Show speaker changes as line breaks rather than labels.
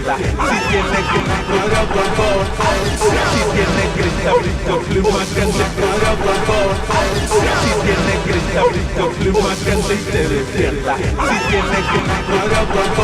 despierta. Si tiene que me cuadra guagón, si tiene cresta, brisco, pluma, cante, cuadra guagón. Si tiene cresta, brisco, pluma, cante y te despierta. Si tiene que me cuadra guagón.